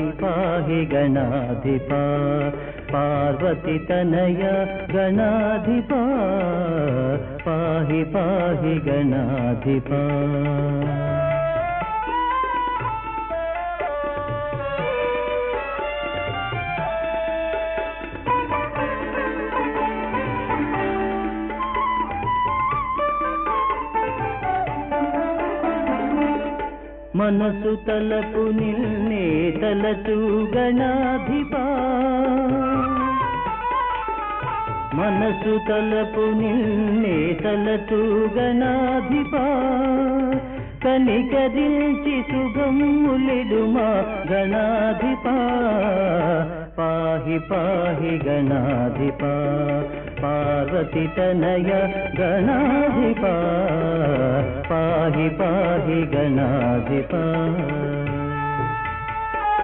पाहि पाहि गणाधिपा पार्वती तनय गणाधिपा पाहि पाहि गणाधिपा मनसु तलपु निन्ने तलचु गणाधिपा मनसु तलपु निन्ने तलचु गणाधिपा कनिकरिंचि शुभमुलिडुमा गणाधिपा पाहि पाहि गणाधिपा पार्वती तनय गणाधिपा पाहि पाहि गणाधिपा।